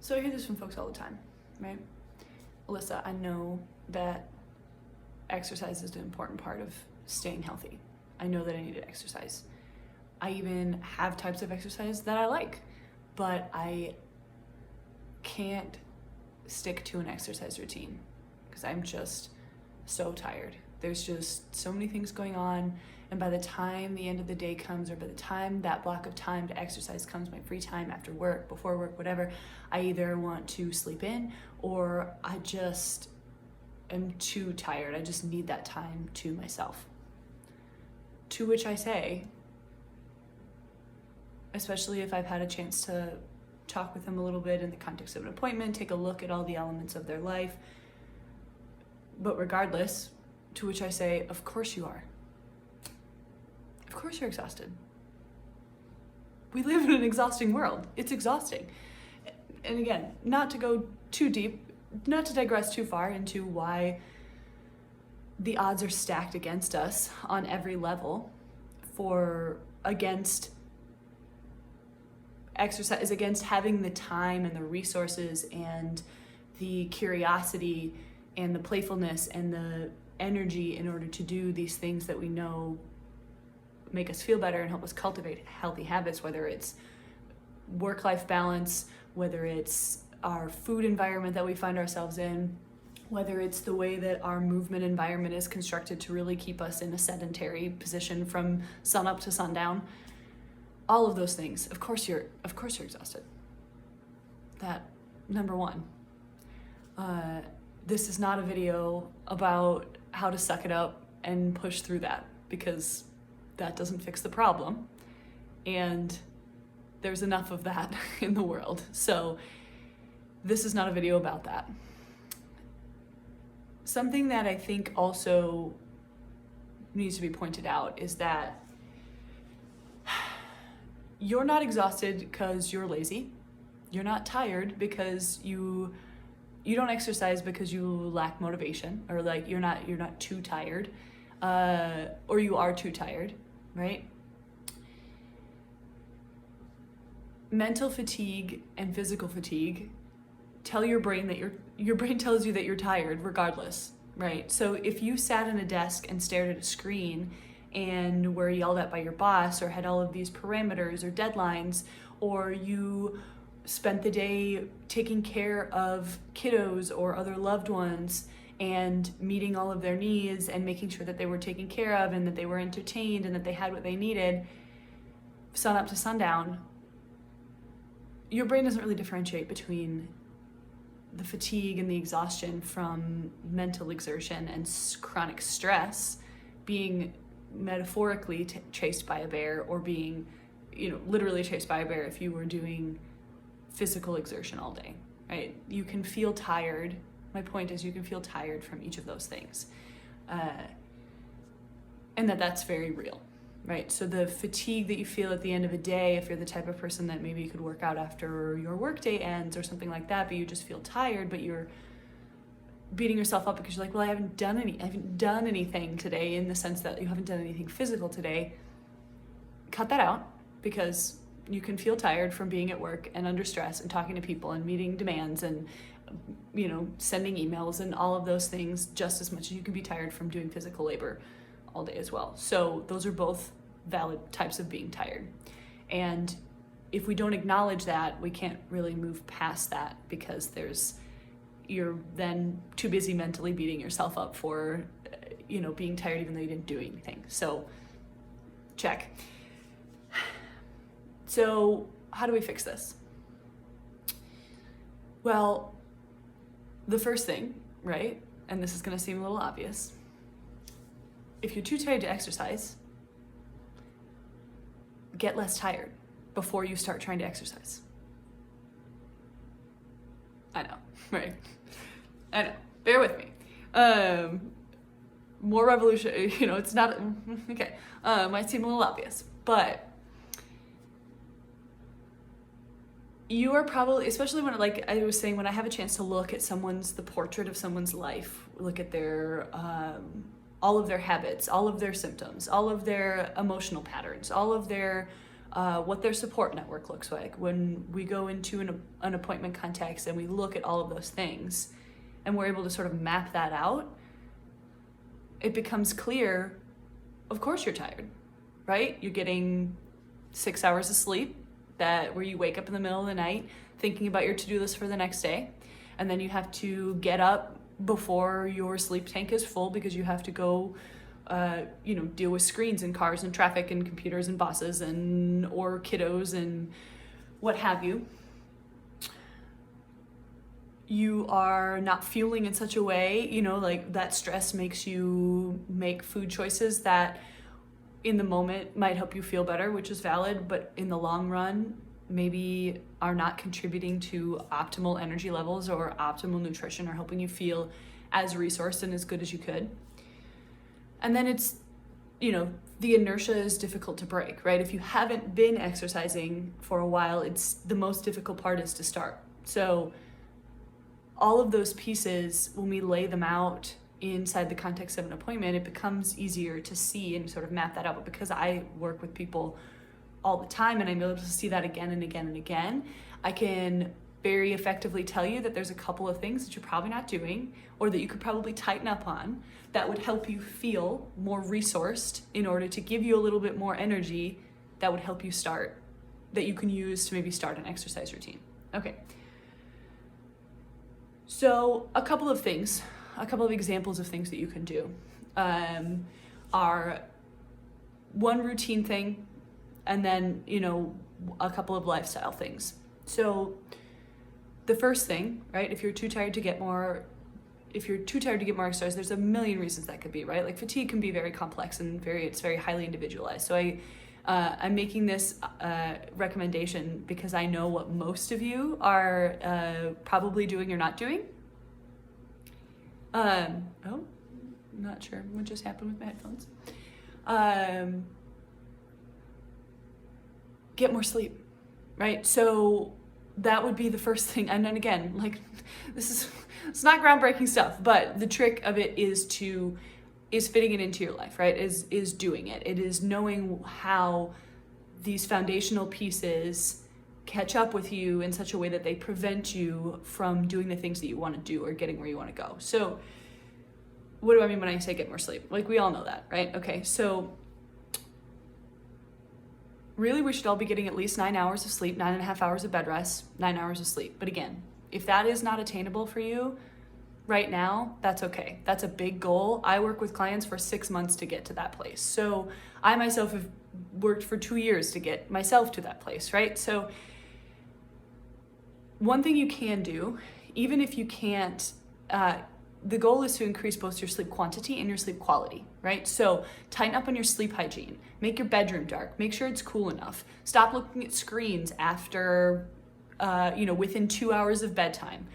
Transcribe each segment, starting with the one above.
So I hear this from folks all the time, right? Alyssa, I know that exercise is an important part of staying healthy. I know that I need to exercise. I even have types of exercise that I like, but I can't stick to an exercise routine because I'm just so tired. There's just so many things going on, and by the time the end of the day comes, or by the time that block of time to exercise comes, my free time after work, before work, whatever, I either want to sleep in or I just am too tired. I just need that time to myself. To which I say, especially if I've had a chance to talk with them a little bit in the context of an appointment, take a look at all the elements of their life, but regardless, to which I say, of course you are. Of course you're exhausted. We live in an exhausting world. It's exhausting. And again, not to go too deep, not to digress too far into why the odds are stacked against us on every level against exercise, against having the time and the resources and the curiosity and the playfulness and the energy in order to do these things that we know make us feel better and help us cultivate healthy habits, whether it's work-life balance, whether it's our food environment that we find ourselves in, whether it's the way that our movement environment is constructed to really keep us in a sedentary position from sun up to sundown. All of those things, of course you're exhausted. That, number one. This is not a video about how to suck it up and push through that, because that doesn't fix the problem. And there's enough of that in the world. So this is not a video about that. Something that I think also needs to be pointed out is that you're not exhausted because you're lazy. You're not tired because you don't exercise because you lack motivation, or like you're not too tired, or you are too tired, right? Mental fatigue and physical fatigue tell your brain that your brain tells you that you're tired regardless, right? So if you sat at a desk and stared at a screen and were yelled at by your boss, or had all of these parameters or deadlines, or you spent the day taking care of kiddos or other loved ones and meeting all of their needs and making sure that they were taken care of and that they were entertained and that they had what they needed, sun up to sundown, your brain doesn't really differentiate between the fatigue and the exhaustion from mental exertion and chronic stress being metaphorically chased by a bear, or being, literally chased by a bear if you were doing physical exertion all day, right? You can feel tired. My point is, you can feel tired from each of those things. And that's very real, right? So the fatigue that you feel at the end of a day, if you're the type of person that maybe you could work out after your workday ends or something like that, but you just feel tired, but you're beating yourself up because you're like, well, I haven't done anything today, in the sense that you haven't done anything physical today. Cut that out, because you can feel tired from being at work and under stress and talking to people and meeting demands and, sending emails and all of those things, just as much as you can be tired from doing physical labor all day as well. So those are both valid types of being tired. And if we don't acknowledge that, we can't really move past that, because you're then too busy mentally beating yourself up for, being tired even though you didn't do anything. So check. So how do we fix this? Well, the first thing, right, and this is going to seem a little obvious, if you're too tired to exercise, get less tired before you start trying to exercise. I know, right? I know, bear with me. More revolution, it's not, okay, might seem a little obvious, but you are probably, especially when, like I was saying, when I have a chance to look at the portrait of someone's life, look at their, all of their habits, all of their symptoms, all of their emotional patterns, all of their what their support network looks like. When we go into an appointment context and we look at all of those things and we're able to sort of map that out, it becomes clear, of course you're tired, right? You're getting 6 hours of sleep where you wake up in the middle of the night thinking about your to-do list for the next day. And then you have to get up before your sleep tank is full because you have to go deal with screens and cars and traffic and computers and bosses or kiddos and what have you. You are not fueling in such a way, like that stress makes you make food choices that in the moment might help you feel better, which is valid, but in the long run, maybe are not contributing to optimal energy levels or optimal nutrition or helping you feel as resourced and as good as you could. And then it's, the inertia is difficult to break, right? If you haven't been exercising for a while, it's the most difficult part is to start. So all of those pieces, when we lay them out inside the context of an appointment, it becomes easier to see and sort of map that out. But because I work with people all the time and I'm able to see that again and again and again, I can very effectively tell you that there's a couple of things that you're probably not doing or that you could probably tighten up on that would help you feel more resourced in order to give you a little bit more energy that would help you start, that you can use to maybe start an exercise routine. Okay. So a couple of examples of things that you can do are one routine thing and then, a couple of lifestyle things. So the first thing, right, if you're too tired to get more exercise, there's a million reasons that could be, right? Like fatigue can be very complex and it's very highly individualized. So I'm making this recommendation because I know what most of you are probably doing or not doing. Not sure what just happened with my headphones. Get more sleep, right? So that would be the first thing. And then again, like it's not groundbreaking stuff, but the trick of it is fitting it into your life, right? Is doing it. It is knowing how these foundational pieces catch up with you in such a way that they prevent you from doing the things that you want to do or getting where you want to go. So what do I mean when I say get more sleep? Like we all know that, right? Okay, so really we should all be getting at least 9 hours of sleep, 9.5 hours of bed rest, 9 hours of sleep. But again, if that is not attainable for you right now, that's okay. That's a big goal. I work with clients for 6 months to get to that place. So I myself have worked for 2 years to get myself to that place, right? So one thing you can do, even if you can't, the goal is to increase both your sleep quantity and your sleep quality, right? So tighten up on your sleep hygiene, make your bedroom dark, make sure it's cool enough, stop looking at screens after, within 2 hours of bedtime,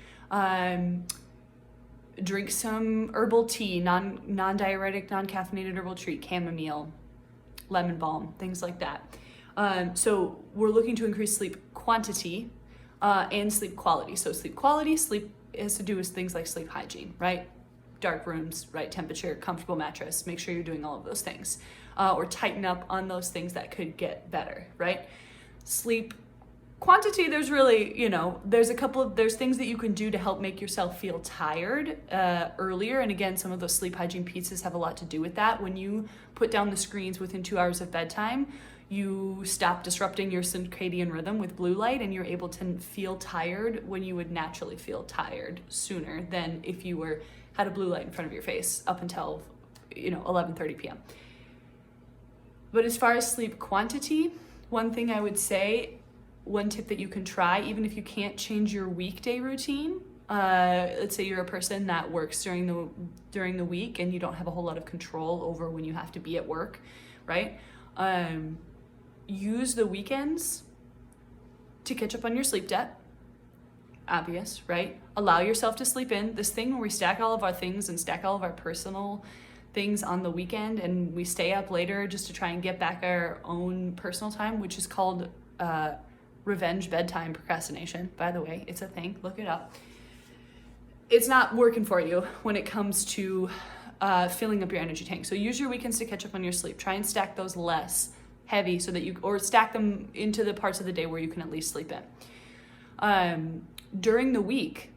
drink some herbal tea, non-diuretic, non-caffeinated herbal tea, chamomile, lemon balm, things like that. So we're looking to increase sleep quantity and sleep quality. So sleep quality, sleep has to do with things like sleep hygiene, right? Dark rooms, right temperature, comfortable mattress, make sure you're doing all of those things. Or tighten up on those things that could get better, right? Sleep quantity, there's really, there's things that you can do to help make yourself feel tired earlier. And again, some of those sleep hygiene pieces have a lot to do with that. When you put down the screens within 2 hours of bedtime, you stop disrupting your circadian rhythm with blue light and you're able to feel tired when you would naturally feel tired sooner than if you had a blue light in front of your face up until 11:30 p.m. But as far as sleep quantity, one thing I would say, one tip that you can try, even if you can't change your weekday routine, let's say you're a person that works during the week and you don't have a whole lot of control over when you have to be at work, right? Use the weekends to catch up on your sleep debt. Obvious, right? Allow yourself to sleep in. This thing where we stack all of our things and stack all of our personal things on the weekend and we stay up later just to try and get back our own personal time, which is called revenge bedtime procrastination. By the way, it's a thing. Look it up. It's not working for you when it comes to filling up your energy tank. So use your weekends to catch up on your sleep. Try and stack those less heavy so that or stack them into the parts of the day where you can at least sleep in. During the week,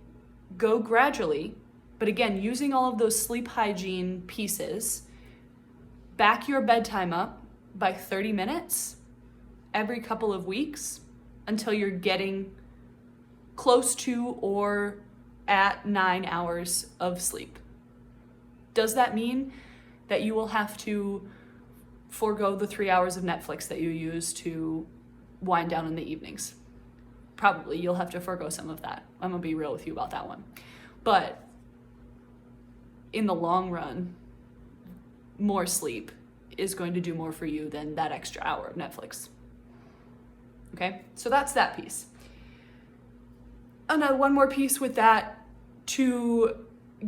go gradually, but again, using all of those sleep hygiene pieces, back your bedtime up by 30 minutes every couple of weeks until you're getting close to or at 9 hours of sleep. Does that mean that you will have to forego the 3 hours of Netflix that you use to wind down in the evenings? Probably you'll have to forego some of that. I'm gonna be real with you about that one. But in the long run, more sleep is going to do more for you than that extra hour of Netflix. Okay, so that's that piece. One more piece with that, to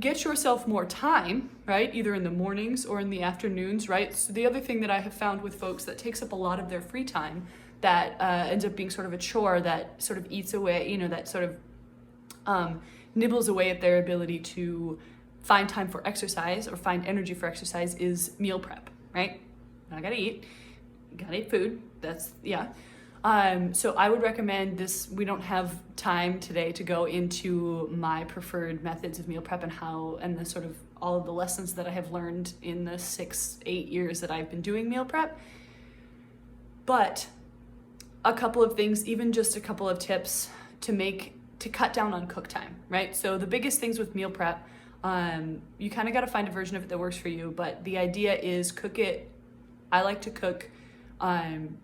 get yourself more time, right? Either in the mornings or in the afternoons, right? So the other thing that I have found with folks that takes up a lot of their free time, that ends up being sort of a chore that sort of eats away, that sort of nibbles away at their ability to find time for exercise or find energy for exercise, is meal prep, right? I gotta eat food. So I would recommend this. We don't have time today to go into my preferred methods of meal prep and the sort of all of the lessons that I have learned in the 6-8 years that I've been doing meal prep. But a couple of things, even just a couple of tips to cut down on cook time, right? So the biggest things with meal prep, you kind of got to find a version of it that works for you, but the idea is cook it. I like to cook, plan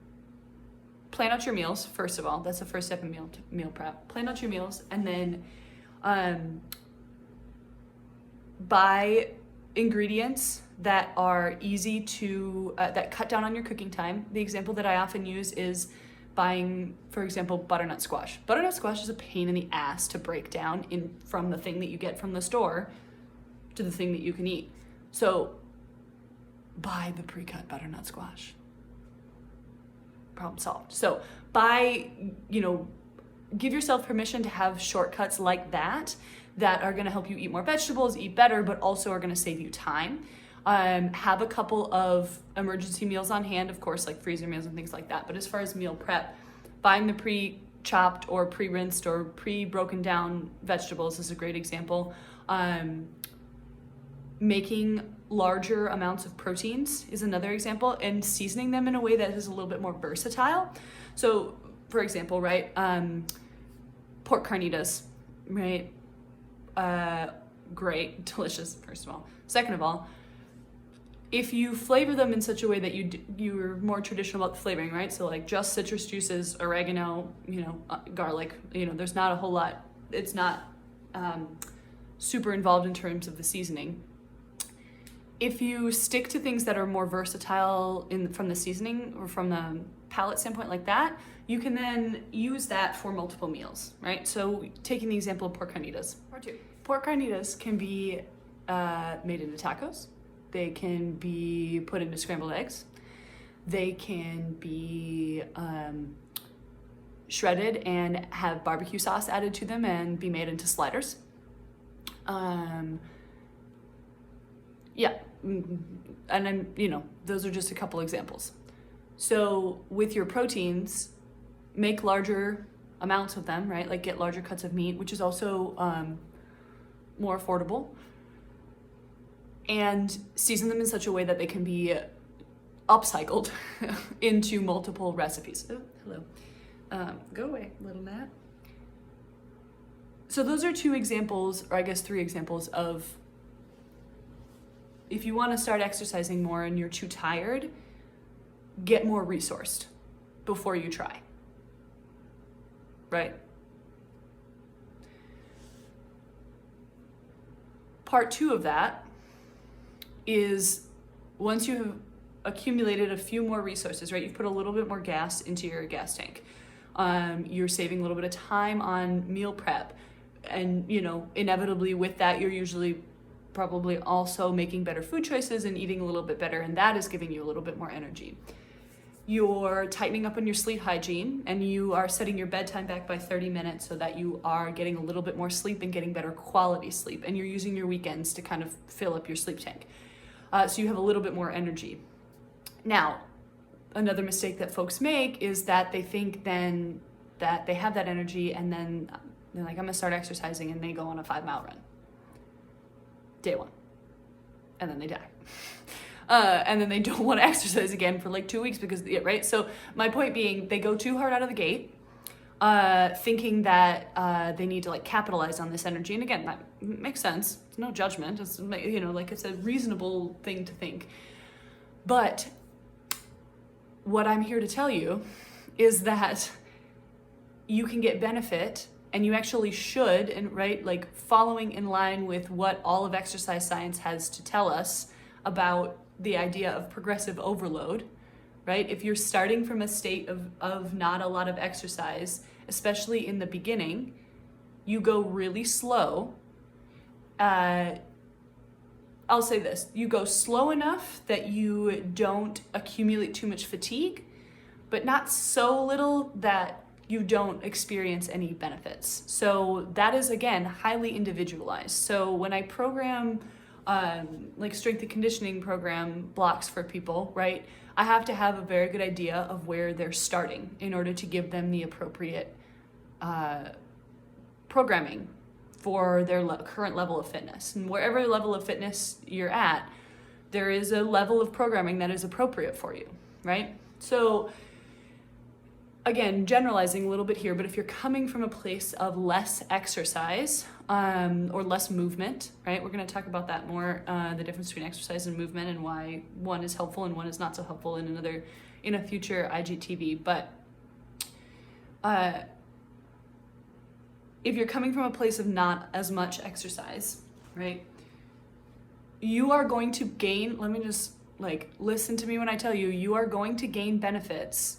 out your meals, first of all. That's the first step in meal prep. Plan out your meals, and then buy ingredients that are easy to, that cut down on your cooking time. The example that I often use is buying, for example, butternut squash. Butternut squash is a pain in the ass to break down from the thing that you get from the store to the thing that you can eat. So buy the pre-cut butternut squash. Problem solved. So give yourself permission to have shortcuts like that are going to help you eat more vegetables, eat better, but also are going to save you time. Have a couple of emergency meals on hand, of course, like freezer meals and things like that. But as far as meal prep, buying the pre-chopped or pre-rinsed or pre-broken down vegetables is a great example. Making larger amounts of proteins is another example, and seasoning them in a way that is a little bit more versatile. So, for example, right, pork carnitas, right? Great, delicious, first of all. Second of all, if you flavor them in such a way that you're more traditional about the flavoring, right? So like just citrus juices, oregano, garlic, there's not a whole lot. It's not super involved in terms of the seasoning. If you stick to things that are more versatile from the seasoning or from the palate standpoint like that, you can then use that for multiple meals, right? So taking the example of pork carnitas. Part two. Pork carnitas can be made into tacos. They can be put into scrambled eggs. They can be shredded and have barbecue sauce added to them and be made into sliders. And then, those are just a couple examples. So with your proteins, make larger amounts of them, right? Like get larger cuts of meat, which is also more affordable. And season them in such a way that they can be upcycled into multiple recipes. Oh, hello. Go away, little Nat. So those are 2 examples, or I guess 3 examples of, if you want to start exercising more and you're too tired, get more resourced before you try. Right? Part 2 of that is, once you have accumulated a few more resources, right? You've put a little bit more gas into your gas tank. You're saving a little bit of time on meal prep. And, inevitably with that, you're usually probably also making better food choices and eating a little bit better, and that is giving you a little bit more energy. You're tightening up on your sleep hygiene, and you are setting your bedtime back by 30 minutes so that you are getting a little bit more sleep and getting better quality sleep, and you're using your weekends to kind of fill up your sleep tank. So you have a little bit more energy. Now, another mistake that folks make is that they think then that they have that energy and then they're like, I'm gonna start exercising, and they go on a 5-mile run. Day 1. And then they die. And then they don't want to exercise again for like 2 weeks because, yeah, right? So my point being, they go too hard out of the gate, thinking that they need to like capitalize on this energy. And again, that makes sense. It's no judgment. It's, you know, like it's a reasonable thing to think. But what I'm here to tell you is that you can get benefit, and you actually should, and right, like following in line with what all of exercise science has to tell us about the idea of progressive overload, right? If you're starting from a state of not a lot of exercise, especially in the beginning, you go really slow. I'll say this, you go slow enough that you don't accumulate too much fatigue, but not so little that you don't experience any benefits. So that is, again, highly individualized. So when I program like strength and conditioning program blocks for people, right, I have to have a very good idea of where they're starting in order to give them the appropriate programming for their current level of fitness. And wherever level of fitness you're at, there is a level of programming that is appropriate for you, right? So again, generalizing a little bit here, but if you're coming from a place of less exercise or less movement, right? We're going to talk about that more, the difference between exercise and movement and why one is helpful and one is not so helpful in a future IGTV. But if you're coming from a place of not as much exercise, right? You are going to gain, let me just like listen to me when I tell you, you are going to gain benefits.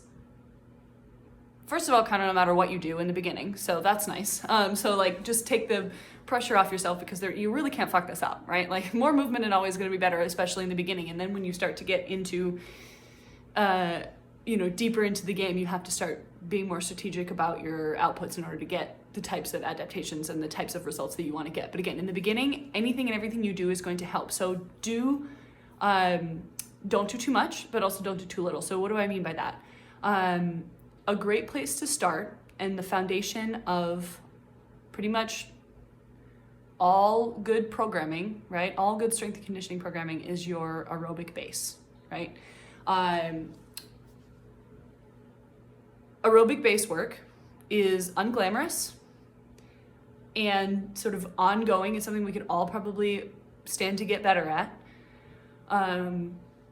First of all, kind of no matter what you do in the beginning. So that's nice. So like just take the pressure off yourself, because you really can't fuck this up, right? Like more movement is always going to be better, especially in the beginning. And then when you start to get into, deeper into the game, you have to start being more strategic about your outputs in order to get the types of adaptations and the types of results that you want to get. But again, in the beginning, anything and everything you do is going to help. So don't do too much, but also don't do too little. So what do I mean by that? A great place to start, and the foundation of pretty much all good programming, right? All good strength and conditioning programming is your aerobic base, right? Aerobic base work is unglamorous and sort of ongoing. It's something we could all probably stand to get better at.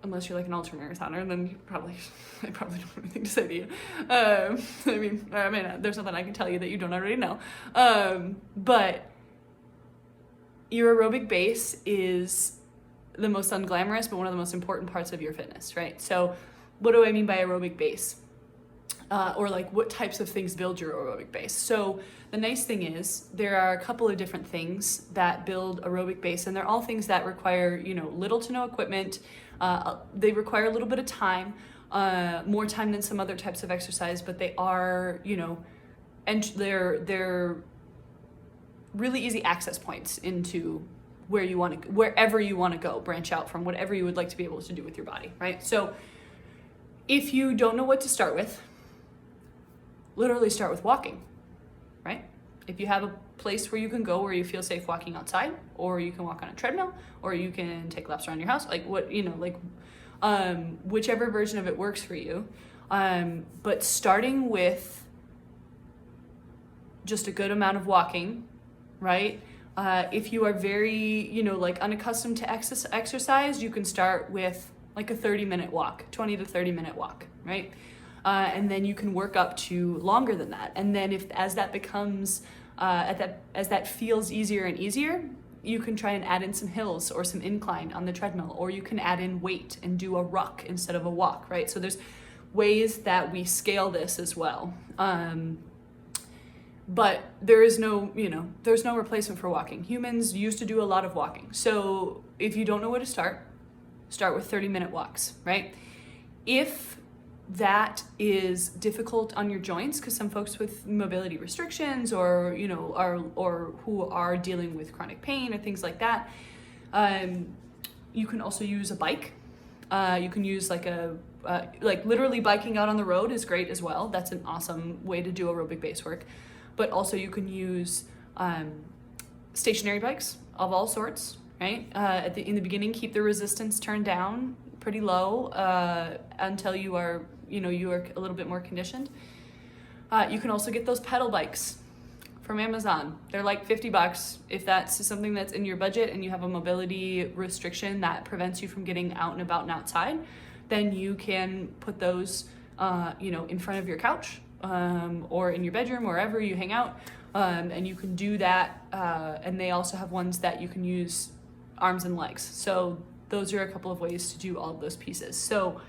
Unless you're like an ultra-marathoner, then I probably don't have anything to say to you. I mean, there's nothing I can tell you that you don't already know. But your aerobic base is the most unglamorous, but one of the most important parts of your fitness, right? So what do I mean by aerobic base? Or like what types of things build your aerobic base? So the nice thing is there are a couple of different things that build aerobic base, and they're all things that require, little to no equipment. They require a little bit of time, more time than some other types of exercise, but they are, and they're really easy access points into wherever you want to go, branch out from whatever you would like to be able to do with your body, right? So if you don't know what to start with, literally start with walking, right? If you have a place where you can go where you feel safe walking outside, or you can walk on a treadmill, or you can take laps around your house, whichever version of it works for you. But starting with just a good amount of walking, right? If you are very, unaccustomed to exercise, you can start with like a 30-minute walk, 20 to 30-minute walk, right? And then you can work up to longer than that. And then as that becomes, as that feels easier and easier, you can try and add in some hills or some incline on the treadmill, or you can add in weight and do a ruck instead of a walk, right? So there's ways that we scale this as well. But there is there's no replacement for walking. Humans used to do a lot of walking. So if you don't know where to start with 30-minute walks, right? If that is difficult on your joints, because some folks with mobility restrictions or who are dealing with chronic pain or things like that, you can also use a bike. You can use like literally biking out on the road is great as well. That's an awesome way to do aerobic base work. But also you can use stationary bikes of all sorts, right? In the beginning, keep the resistance turned down pretty low until you are a little bit more conditioned. You can also get those pedal bikes from Amazon. They're like $50. If that's something that's in your budget and you have a mobility restriction that prevents you from getting out and about and outside, then you can put those in front of your couch or in your bedroom, wherever you hang out, and you can do that. And they also have ones that you can use arms and legs. So those are a couple of ways to do all of those pieces. So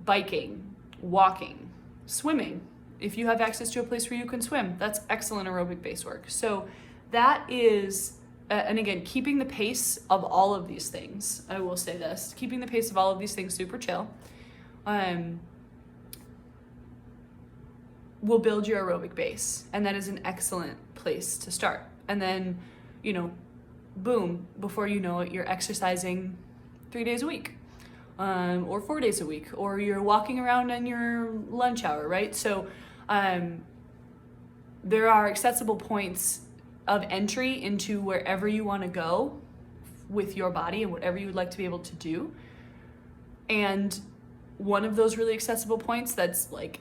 biking, walking, swimming. If you have access to a place where you can swim, that's excellent aerobic base work. So that is, and again, keeping the pace of all of these things, I will say this, keeping the pace of all of these things super chill, will build your aerobic base. And that is an excellent place to start. And then, boom, before you know it, you're exercising 3 days a week. Or 4 days a week, or you're walking around in your lunch hour, right? So there are accessible points of entry into wherever you want to go with your body and whatever you would like to be able to do. And one of those really accessible points that's like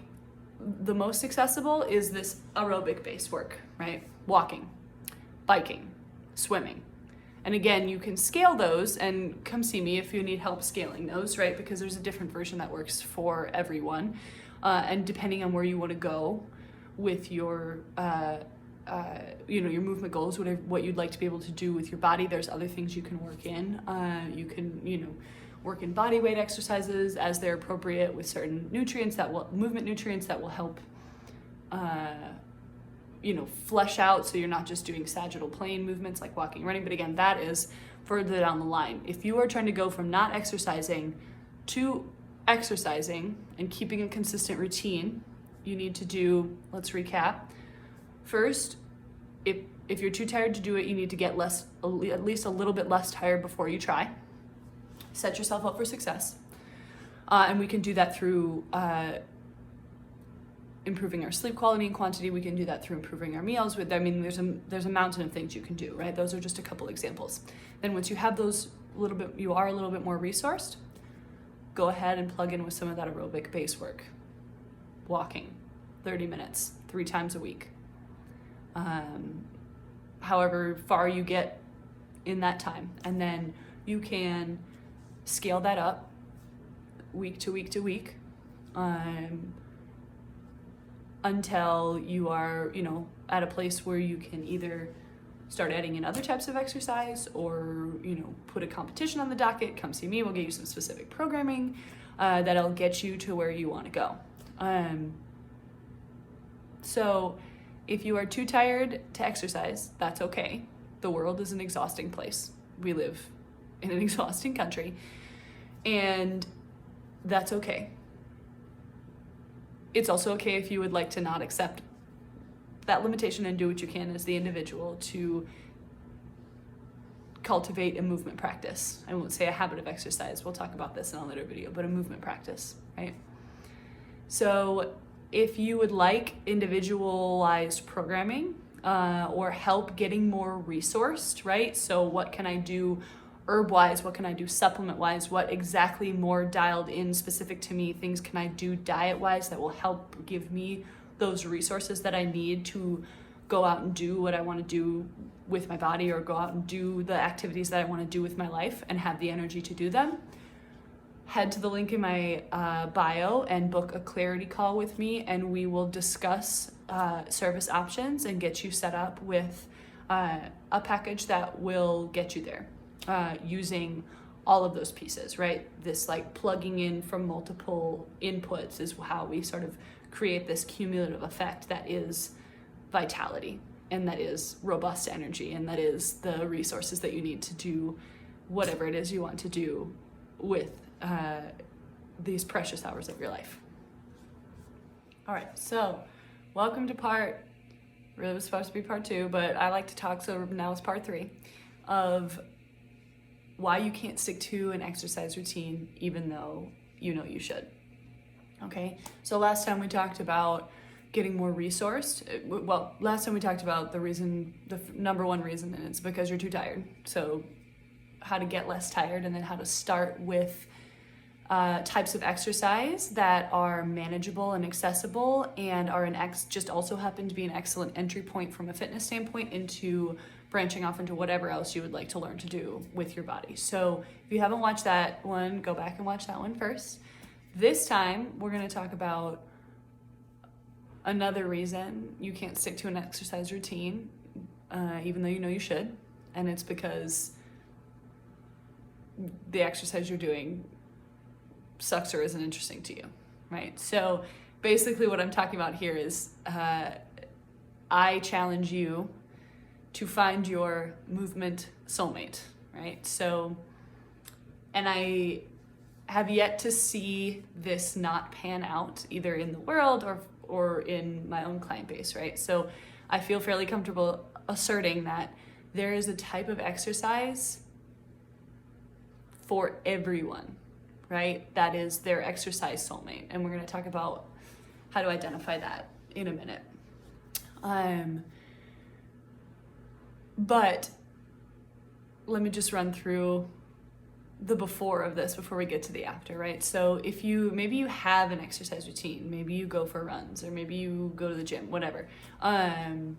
the most accessible is this aerobic base work, right? Walking, biking, swimming. And again, you can scale those and come see me if you need help scaling those, right? Because there's a different version that works for everyone. And depending on where you want to go with your, your movement goals, what you'd like to be able to do with your body, there's other things you can work in. You can, work in body weight exercises as they're appropriate with certain movement nutrients that will help, flesh out, so you're not just doing sagittal plane movements like walking, running. But again, that is further down the line. If you are trying to go from not exercising to exercising and keeping a consistent routine, you need to do, let's recap. First, if you're too tired to do it, you need to get at least a little bit less tired before you try. Set yourself up for success. And we can do that through improving our sleep quality and quantity. We can do that through improving our meals. There's a mountain of things you can do, right? Those are just a couple examples. Then once you have those you are a little bit more resourced, go ahead and plug in with some of that aerobic base work. Walking, 30 minutes, 3 times a week. However far you get in that time. And then you can scale that up week to week to week. Until you are, at a place where you can either start adding in other types of exercise or, put a competition on the docket. Come see me, we'll get you some specific programming that'll get you to where you want to go. So if you are too tired to exercise, that's okay. The world is an exhausting place. We live in an exhausting country, and that's okay. It's also okay if you would like to not accept that limitation and do what you can as the individual to cultivate a movement practice. I won't say a habit of exercise. We'll talk about this in a later video, but a movement practice, right? So if you would like individualized programming or help getting more resourced, right? So what can I do herb-wise, what can I do supplement-wise, what exactly more dialed in specific to me things can I do diet-wise that will help give me those resources that I need to go out and do what I want to do with my body, or go out and do the activities that I want to do with my life and have the energy to do them. Head to the link in my bio and book a clarity call with me, and we will discuss service options and get you set up with a package that will get you there. Using all of those pieces, right? This like plugging in from multiple inputs is how we sort of create this cumulative effect that is vitality, and that is robust energy, and that is the resources that you need to do whatever it is you want to do with these precious hours of your life. All right, so welcome to really was supposed to be part 2, but I like to talk, so now it's part 3 of why you can't stick to an exercise routine even though you know you should. Okay, so last time we talked about getting more resourced. Well, last time we talked about the number one reason, and it's because you're too tired. So how to get less tired, and then how to start with types of exercise that are manageable and accessible and are just also happen to be an excellent entry point from a fitness standpoint into branching off into whatever else you would like to learn to do with your body. So if you haven't watched that one, go back and watch that one first. This time, we're going to talk about another reason you can't stick to an exercise routine, even though you know you should, and it's because the exercise you're doing sucks or isn't interesting to you, right? So basically what I'm talking about here is I challenge you to find your movement soulmate, right? So, and I have yet to see this not pan out either in the world or in my own client base, right? So I feel fairly comfortable asserting that there is a type of exercise for everyone, right? That is their exercise soulmate. And we're going to talk about how to identify that in a minute. But let me just run through the before of this before we get to the after, right? So if maybe you have an exercise routine, maybe you go for runs or maybe you go to the gym, whatever. And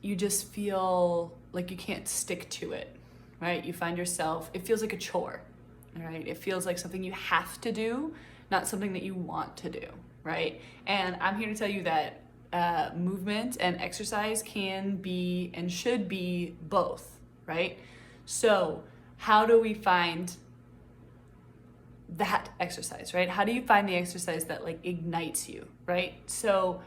you just feel like you can't stick to it, right? You find yourself, it feels like a chore, right? It feels like something you have to do, not something that you want to do, right? And I'm here to tell you that movement and exercise can be and should be both, right? So how do we find that exercise, right? How do you find the exercise that like ignites you, right? So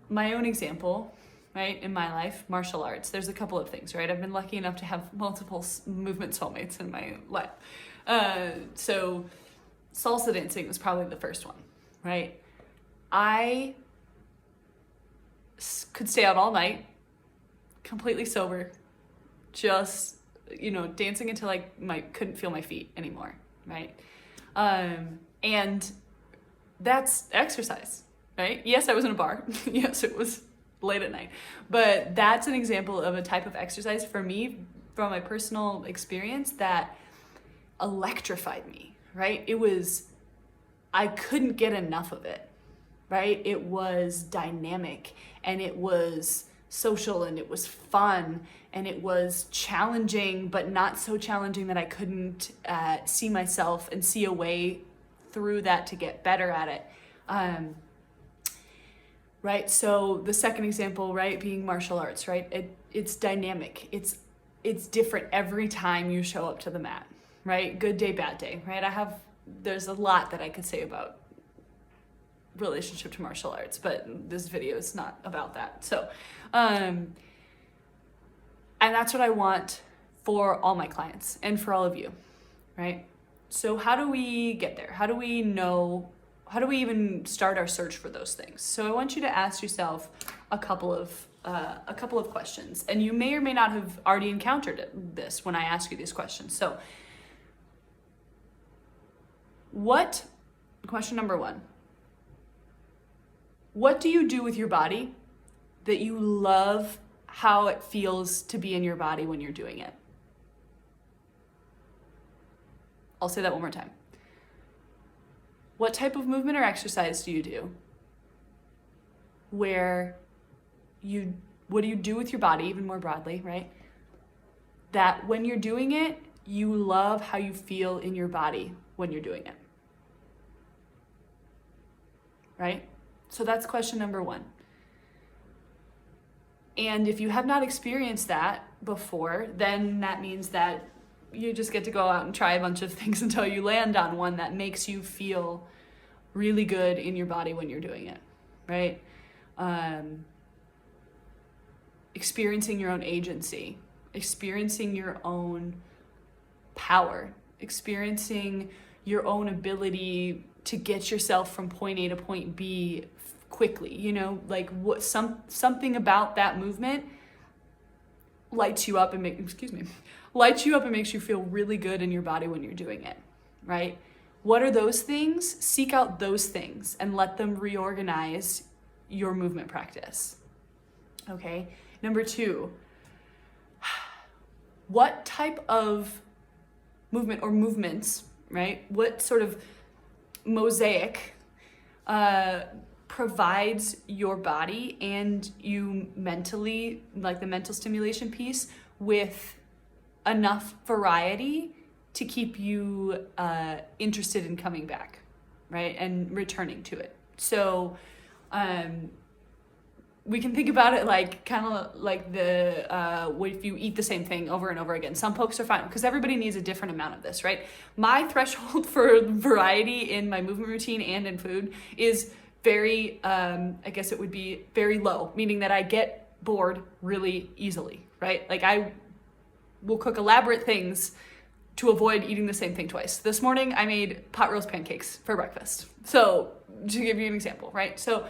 my own example, right, in my life, martial arts, there's a couple of things, right? I've been lucky enough to have multiple movement soulmates in my life. So salsa dancing was probably the first one, right? I could stay out all night, completely sober, just, dancing until I couldn't feel my feet anymore, right? And that's exercise, right? Yes, I was in a bar. Yes, it was late at night. But that's an example of a type of exercise for me, from my personal experience, that electrified me, right? I couldn't get enough of it, right? It was dynamic and it was social and it was fun and it was challenging, but not so challenging that I couldn't see myself and see a way through that to get better at it. Right? So the second example, right, being martial arts, right? It's dynamic. It's different every time you show up to the mat, right? Good day, bad day, right? There's a lot that I could say about relationship to martial arts, but this video is not about that. So, and that's what I want for all my clients and for all of you, right? So how do we get there? How do we even start our search for those things? So I want you to ask yourself a couple of questions, and you may or may not have already encountered this when I ask you these questions. So question number one, what do you do with your body that you love how it feels to be in your body when you're doing it? I'll say that one more time. What type of movement or exercise do you do what do you do with your body, even more broadly, right? That when you're doing it, you love how you feel in your body when you're doing it, right? So that's question number one. And if you have not experienced that before, then that means that you just get to go out and try a bunch of things until you land on one that makes you feel really good in your body when you're doing it, right? Experiencing your own agency, experiencing your own power, experiencing your own ability to get yourself from point A to point B quickly, like something about that movement lights you up and lights you up and makes you feel really good in your body when you're doing it, right? What are those things? Seek out those things and let them reorganize your movement practice. Okay. Number 2, what type of movement or movements, right? What sort of mosaic provides your body and you mentally, like the mental stimulation piece, with enough variety to keep you interested in coming back, right? And returning to it. So we can think about it like kind of like if you eat the same thing over and over again. Some folks are fine because everybody needs a different amount of this, right? My threshold for variety in my movement routine and in food is very, I guess it would be very low, meaning that I get bored really easily, right? Like I will cook elaborate things to avoid eating the same thing twice. This morning I made pot roast pancakes for breakfast. So to give you an example, right? So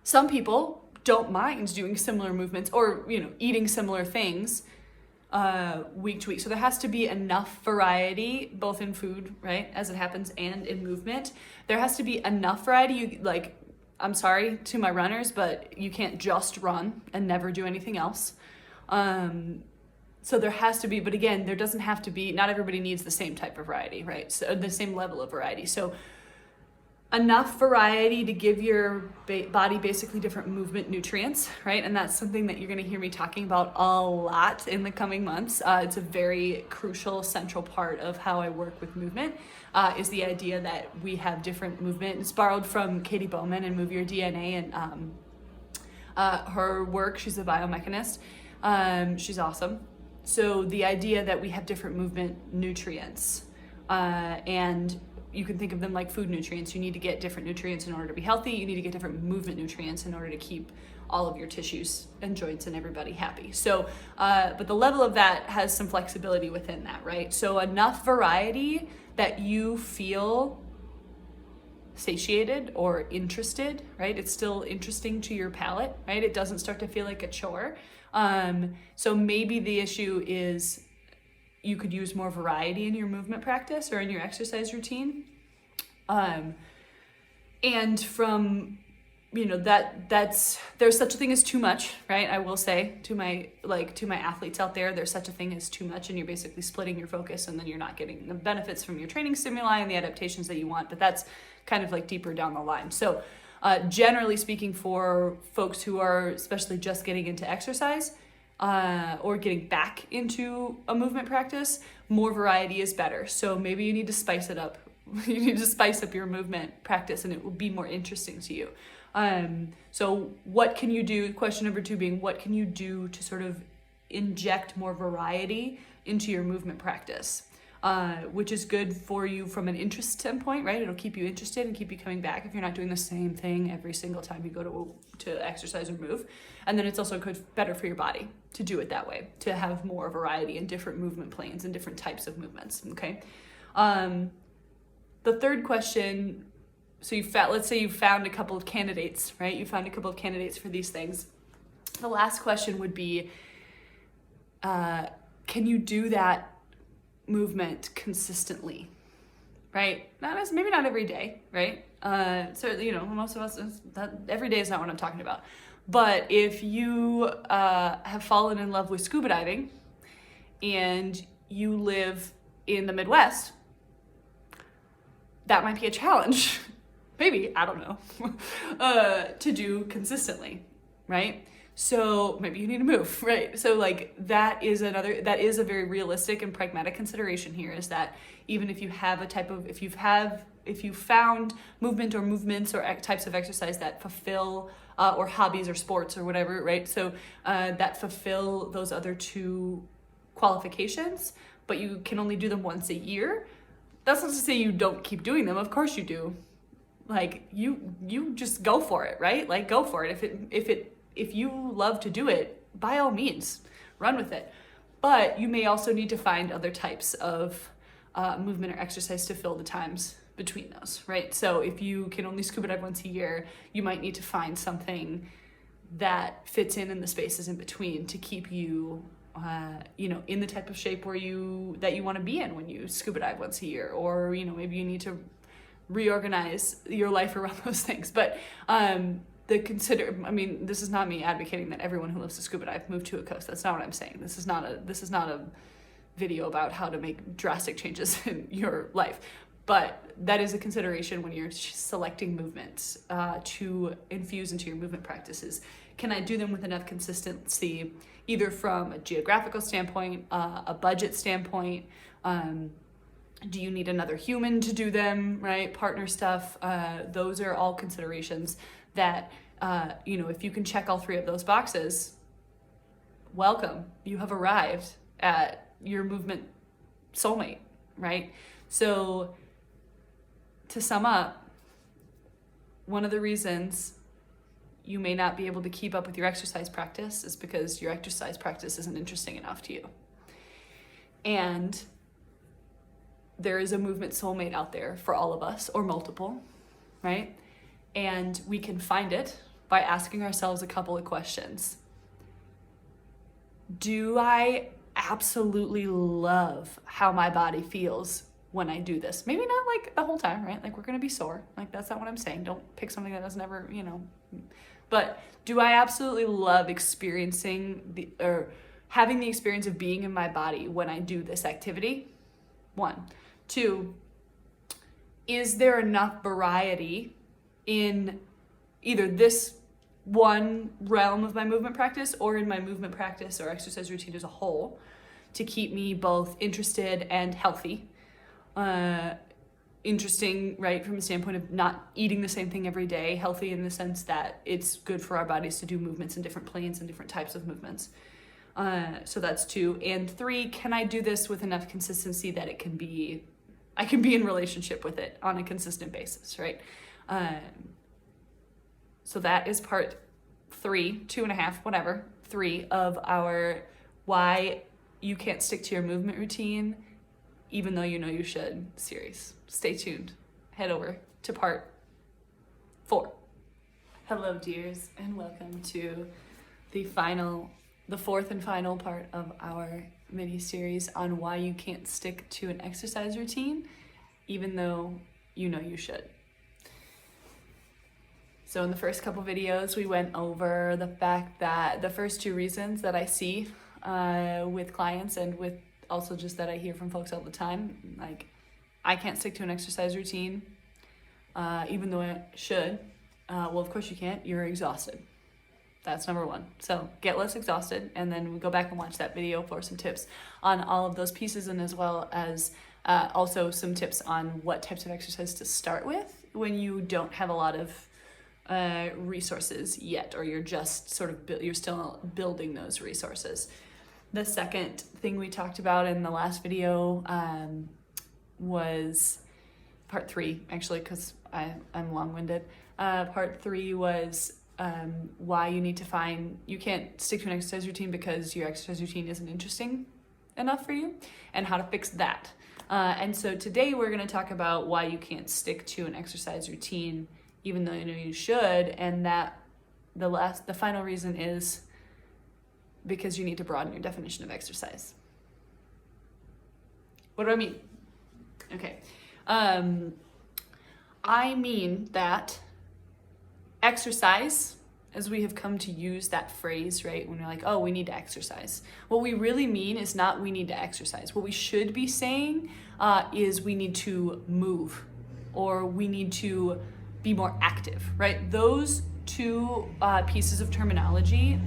some people don't mind doing similar movements or, eating similar things week to week. So there has to be enough variety, both in food, right, as it happens, and in movement. There has to be enough variety. I'm sorry to my runners, but you can't just run and never do anything else. So there has to be, but again, there doesn't have to be, not everybody needs the same type of variety, right? So the same level of variety. So enough variety to give your body basically different movement nutrients, right? And that's something that you're going to hear me talking about a lot in the coming months. It's a very crucial, central part of how I work with movement, is the idea that we have different movement. It's borrowed from Katie Bowman and Move Your DNA and her work. She's a biomechanist. She's awesome. So the idea that we have different movement nutrients, and you can think of them like food nutrients. You need to get different nutrients in order to be healthy. You need to get different movement nutrients in order to keep all of your tissues and joints and everybody happy. So, but the level of that has some flexibility within that, right? So enough variety that you feel satiated or interested, right? It's still interesting to your palate, right? It doesn't start to feel like a chore. So maybe the issue is you could use more variety in your movement practice or in your exercise routine. And from, there's such a thing as too much, right? I will say to my athletes out there, there's such a thing as too much, and you're basically splitting your focus, and then you're not getting the benefits from your training stimuli and the adaptations that you want, but that's kind of like deeper down the line. So, generally speaking, for folks who are especially just getting into exercise, or getting back into a movement practice, more variety is better. So maybe you need to spice it up. You need to spice up your movement practice and it will be more interesting to you. So what can you do? Question number 2 being, what can you do to sort of inject more variety into your movement practice? Which is good for you from an interest standpoint, right? It'll keep you interested and keep you coming back if you're not doing the same thing every single time you go to exercise or move. And then it's also better for your body to do it that way, to have more variety in different movement planes and different types of movements, okay? The third question, so let's say you found a couple of candidates, right? You found a couple of candidates for these things. The last question would be, can you do that movement consistently, right? Maybe not every day, right? So, most of us, every day is not what I'm talking about. But if you have fallen in love with scuba diving and you live in the Midwest, that might be a challenge, maybe, I don't know, to do consistently, right? So maybe you need to move, right? So that is a very realistic and pragmatic consideration here, is that even if you have if you found movement or movements or types of exercise that fulfill, or hobbies or sports or whatever, right? So that fulfill those other 2 qualifications, but you can only do them once a year. That's not to say you don't keep doing them. Of course you do. You just go for it, right? Go for it. If you love to do it, by all means, run with it. But you may also need to find other types of movement or exercise to fill the times between those, right? So if you can only scuba dive once a year, you might need to find something that fits in the spaces in between to keep you in the type of shape that you want to be in when you scuba dive once a year, or, maybe you need to reorganize your life around those things. But this is not me advocating that everyone who loves to scuba dive move to a coast. That's not what I'm saying. This is not a video about how to make drastic changes in your life. But that is a consideration when you're selecting movements to infuse into your movement practices. Can I do them with enough consistency, either from a geographical standpoint, a budget standpoint? Do you need another human to do them, right? Partner stuff. Those are all considerations that, if you can check all 3 of those boxes, welcome. You have arrived at your movement soulmate, right? So to sum up, one of the reasons you may not be able to keep up with your exercise practice is because your exercise practice isn't interesting enough to you. And there is a movement soulmate out there for all of us, or multiple, right? And we can find it by asking ourselves a couple of questions. Do I absolutely love how my body feels when I do this? Maybe not like the whole time, right? Like, we're gonna be sore. Like, that's not what I'm saying. Don't pick something that doesn't ever, But do I absolutely love experiencing or having the experience of being in my body when I do this activity? 1. 2, is there enough variety in either this one realm of my movement practice or in my movement practice or exercise routine as a whole to keep me both interested and healthy? Interesting, right, from a standpoint of not eating the same thing every day, healthy in the sense that it's good for our bodies to do movements in different planes and different types of movements. So that's 2. And 3, can I do this with enough consistency that I can be in relationship with it on a consistent basis, right? So that is part 3, 2.5, whatever, 3 of our why you can't stick to your movement routine even though you know you should series. Stay tuned. Head over to part 4. Hello, dears, and welcome to the 4th and final part of our mini-series on why you can't stick to an exercise routine even though you know you should. So in the first couple videos, we went over the fact that the first 2 reasons that I see with clients, and with also just that I hear from folks all the time, like, I can't stick to an exercise routine even though I should. Well, of course you can't. You're exhausted. That's number 1. So get less exhausted, and then we go back and watch that video for some tips on all of those pieces, and as well as also some tips on what types of exercise to start with when you don't have a lot of resources yet, or you're just sort of you're still building those resources. The second thing we talked about in the last video was part 3, actually, because I'm long-winded. Part 3 was why you can't stick to an exercise routine because your exercise routine isn't interesting enough for you, and how to fix that. And so today we're going to talk about why you can't stick to an exercise routine even though you know you should, and that the final reason is because you need to broaden your definition of exercise. What do I mean? Okay. I mean that exercise, as we have come to use that phrase, right? When you're like, oh, we need to exercise. What we really mean is not we need to exercise. What we should be saying is we need to move, or we need to be more active, right? Those 2 pieces of terminology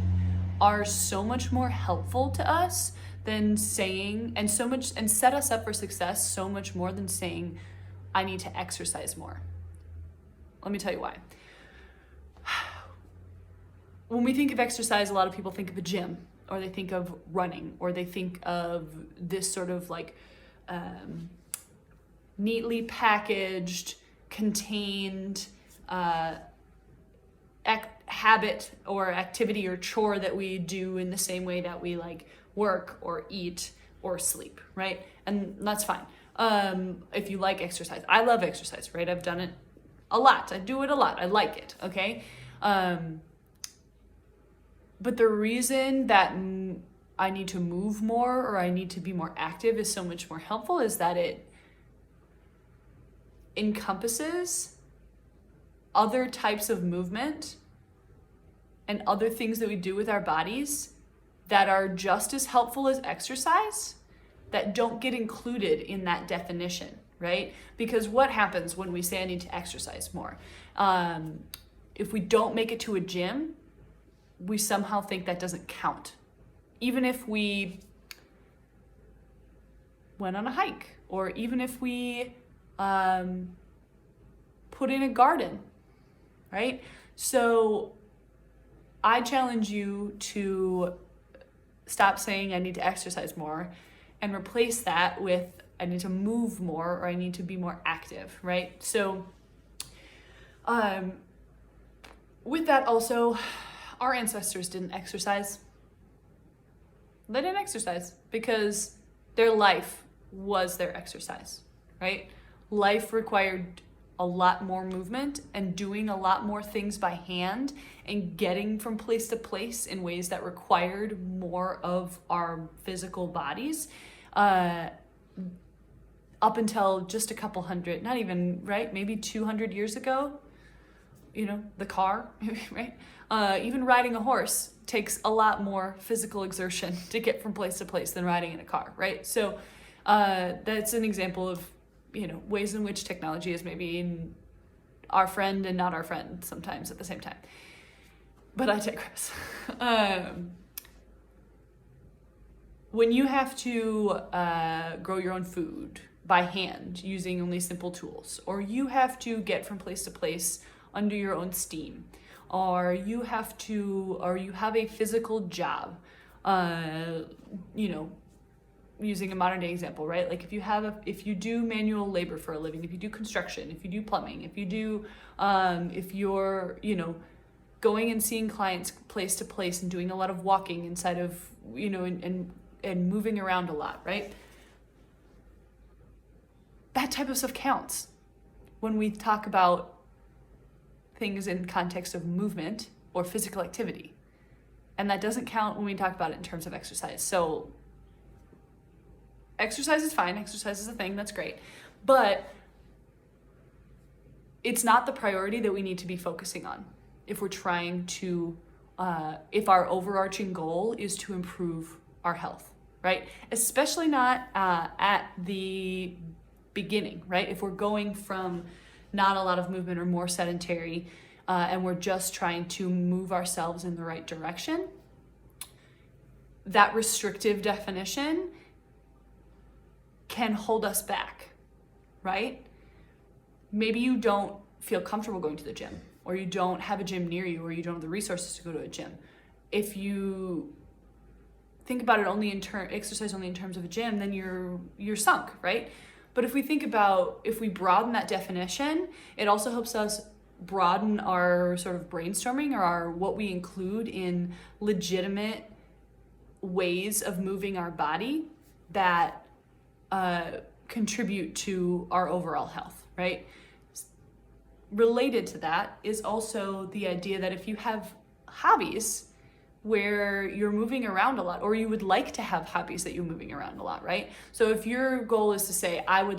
are so much more helpful to us than saying, and set us up for success so much more than saying, I need to exercise more. Let me tell you why. When we think of exercise, a lot of people think of the gym, or they think of running, or they think of this sort of like neatly packaged, contained habit or activity or chore that we do in the same way that we like work or eat or sleep, right? And that's fine. If you like exercise, I love exercise, right? I've done it a lot. I do it a lot. I like it, okay? But the reason that I need to move more or I need to be more active is so much more helpful is that it encompasses other types of movement and other things that we do with our bodies that are just as helpful as exercise that don't get included in that definition, right? Because what happens when we say I need to exercise more? If we don't make it to a gym, we somehow think that doesn't count. Even if we went on a hike, or even if we put in a garden, right? So I challenge you to stop saying I need to exercise more and replace that with I need to move more or I need to be more active, right? So with that also, our ancestors didn't exercise. They didn't exercise because their life was their exercise, right? Life required a lot more movement and doing a lot more things by hand and getting from place to place in ways that required more of our physical bodies up until just a couple hundred, not even, right? Maybe 200 years ago, the car, right? Even riding a horse takes a lot more physical exertion to get from place to place than riding in a car, right? So that's an example of ways in which technology is maybe our friend and not our friend sometimes at the same time. But I digress. When you have to grow your own food by hand using only simple tools, or you have to get from place to place under your own steam, or you have a physical job, using a modern day example, right? Like if you do manual labor for a living, if you do construction, if you do plumbing, if you're, going and seeing clients place to place and doing a lot of walking inside of, and moving around a lot, right? That type of stuff counts when we talk about things in context of movement or physical activity. And that doesn't count when we talk about it in terms of exercise. So exercise is fine. Exercise is a thing. That's great. But it's not the priority that we need to be focusing on if we're trying to, if our overarching goal is to improve our health, right? Especially not at the beginning, right? If we're going from not a lot of movement or more sedentary, and we're just trying to move ourselves in the right direction, that restrictive definition can hold us back, right? Maybe you don't feel comfortable going to the gym, or you don't have a gym near you, or you don't have the resources to go to a gym. If you think about it exercise only in terms of a gym, then you're sunk, right? But if we broaden that definition, it also helps us broaden our sort of brainstorming or what we include in legitimate ways of moving our body that contribute to our overall health, right? Related to that is also the idea that if you have hobbies where you're moving around a lot, or you would like to have hobbies that you're moving around a lot, right? So if your goal is to say, I want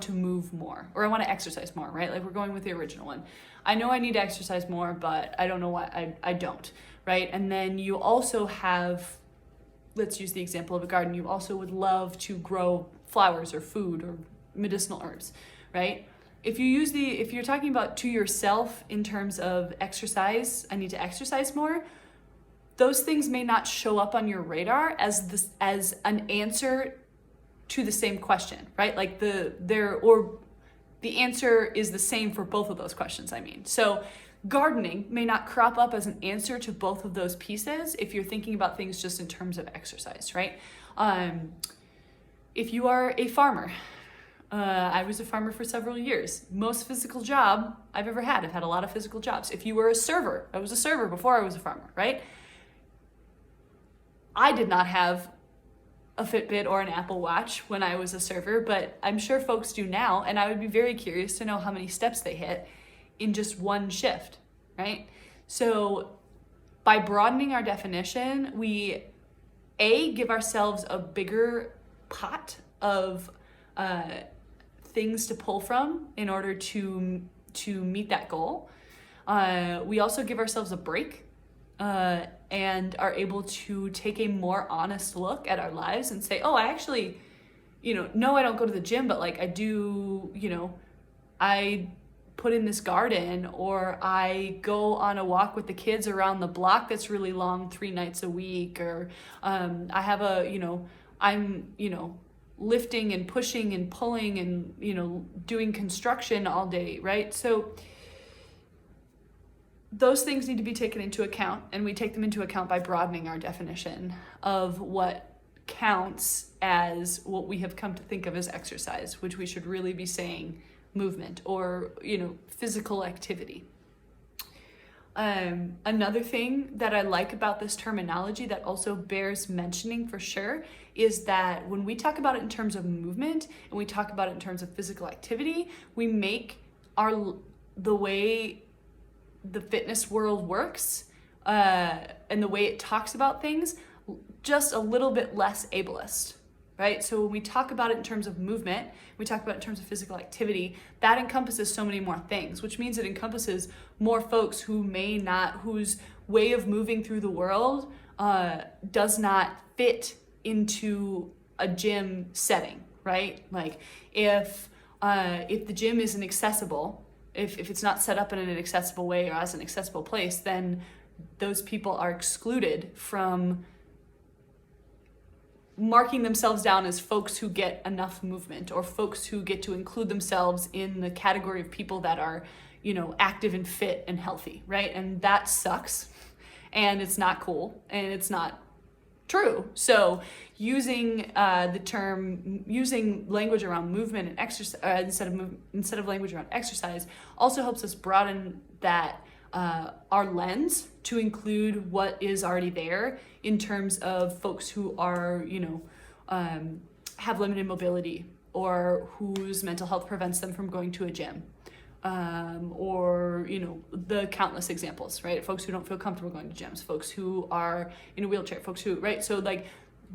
to move more, or I want to exercise more, right? Like we're going with the original one. I know I need to exercise more, but I don't know why I don't, right? And then you also have, let's use the example of a garden. You also would love to grow flowers or food or medicinal herbs, right? If you're talking about to yourself in terms of exercise, I need to exercise more, those things may not show up on your radar as an answer to the same question, right? Like the answer is the same for both of those questions, I mean. So gardening may not crop up as an answer to both of those pieces if you're thinking about things just in terms of exercise, right? If you are a farmer, I was a farmer for several years. Most physical job I've ever had. I've had a lot of physical jobs. If you were a server, I was a server before I was a farmer, right? I did not have a Fitbit or an Apple Watch when I was a server, but I'm sure folks do now, and I would be very curious to know how many steps they hit in just one shift, right? So by broadening our definition, we give ourselves a bigger pot of things to pull from in order to meet that goal. We also give ourselves a break and are able to take a more honest look at our lives and say, oh, I actually, no, I don't go to the gym, but like I do, I put in this garden, or I go on a walk with the kids around the block that's really long 3 nights a week, or I have I'm, lifting and pushing and pulling and, doing construction all day, right? So those things need to be taken into account, and we take them into account by broadening our definition of what counts as what we have come to think of as exercise, which we should really be saying movement or, physical activity. Another thing that I like about this terminology that also bears mentioning for sure is that when we talk about it in terms of movement and we talk about it in terms of physical activity, we make the way the fitness world works and the way it talks about things just a little bit less ableist, right? So when we talk about it in terms of movement, we talk about it in terms of physical activity, that encompasses so many more things, which means it encompasses more folks whose way of moving through the world does not fit into a gym setting, right? Like if the gym isn't accessible, if it's not set up in an accessible way or as an accessible place, then those people are excluded from marking themselves down as folks who get enough movement, or folks who get to include themselves in the category of people that are, active and fit and healthy, right? And that sucks, and it's not cool, and it's not true. So using language around movement and exercise instead of language around exercise also helps us broaden that our lens to include what is already there in terms of folks who are, have limited mobility, or whose mental health prevents them from going to a gym, or, the countless examples, right? Folks who don't feel comfortable going to gyms, folks who are in a wheelchair, folks who, right? So like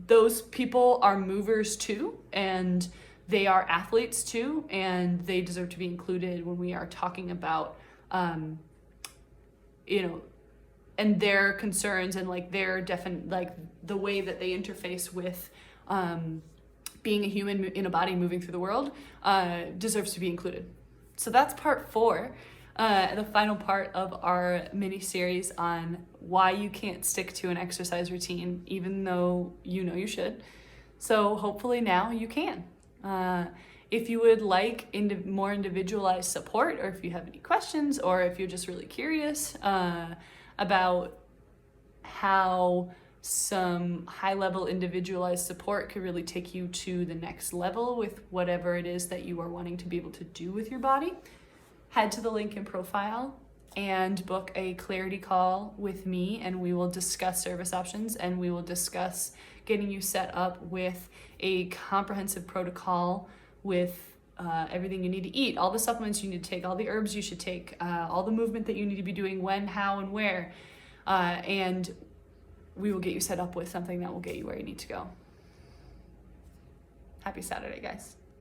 those people are movers too, and they are athletes too, and they deserve to be included when we are talking about, and their concerns and like their the way that they interface with being a human in a body moving through the world deserves to be included. So that's part 4, the final part of our mini series on why you can't stick to an exercise routine, even though you should. So hopefully now you can. If you would like more individualized support, or if you have any questions, or if you're just really curious about how some high-level individualized support could really take you to the next level with whatever it is that you are wanting to be able to do with your body, head to the link in profile and book a clarity call with me, and we will discuss service options, and we will discuss getting you set up with a comprehensive protocol with everything you need to eat, all the supplements you need to take, all the herbs you should take, all the movement that you need to be doing, when, how, and where, and we will get you set up with something that will get you where you need to go. Happy Saturday, guys.